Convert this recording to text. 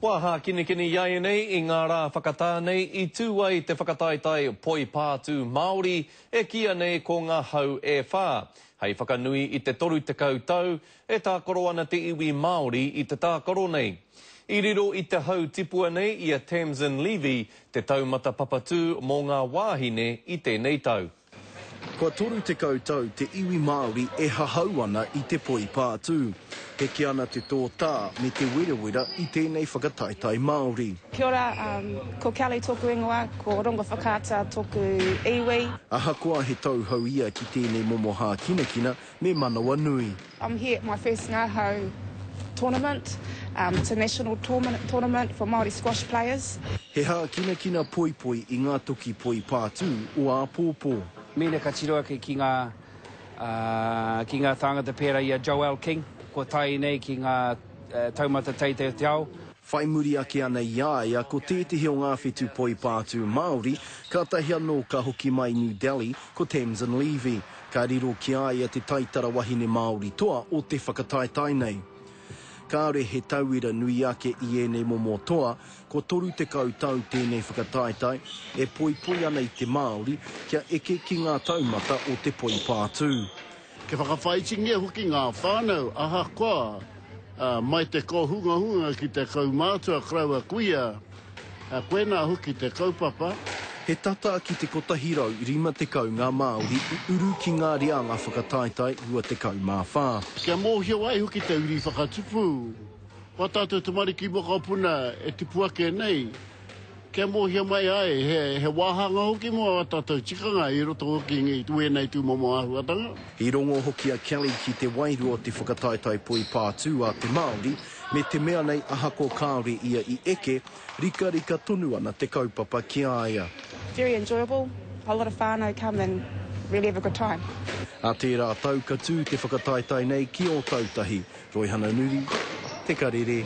Waha kini iai nei I ngā rā whakatā nei I tūai te whakataitai poi pātū Māori e kia nei ko ngā hau e whā. Hei whakanui I te toru te kautau e tā koro ana te iwi Māori I te tā koro nei. I riro I te hau tipua nei I a Tamsin Levy te taumata papatū mō ngā wāhine I tēnei tau. Kua toru te kautau, te iwi Māori e hahau ana I te poi pātū. He ki ana te tōtā me te wera I tēnei whakataitai Māori. Kia ora, ko Kelly tōku ingoa, ko Ronga Whakaata tōku iwi. Ahakoa he tauhau ia ki tēnei momohā kinakina me manawa nui. I'm here at my first Ngā Hau tournament. It's a national tournament for Māori squash players. He hā kinakina poipoi I ngā toki poi pātū o a pōpō. Mene ka tiroa ki ngā tāngata pēra I a Joel King, ko tai nei ki ngā taumata teiteo te ao. Whai muri ake ana ia ko tētehi o ngā whetū poi pātū Māori, ka tahi anō ka hoki mai New Delhi ko Tamsin Levy. Ka riro ki aia te taitara wahine Māori toa o te whakataitai nei. Kāre he tauira nui ake I ēnei momo toa, ko toru te kautau tēnei whakataitai, e poipoi ana I te Māori, kia eke ki ngā taumata o te poi pātū. Ke whakawhaitingia hoki ngā whānau, aha koa, mai te kohunga ki te kaumātua kraua kuia, koe nā hoki te kaupapa. He tata ki te kotahirau I rima te kau ngā Māori I uru ki ngā reanga whakataitai ua te kau mā whā. Kia mōhia wai hoki te uri whakatupu. Wa tātou te mariki mokapuna e tipu ake nei. Kia mōhia mai ai he wāhanga hoki mua wa tātou tikanga I roto hoki ngi tue nei tū momo ahuatanga. I rongo hoki a Kelly ki te wairua te whakataitai poi pātū a te Māori, me te mea nei ahako kāore ia I eke, rika tonu ana te kaupapa ki aia. Very enjoyable. A lot of whānau come and really have a good time. A tērā tau ka tū te whakataitai nei ki o tautahi. Roihana Nuri, Te Karere.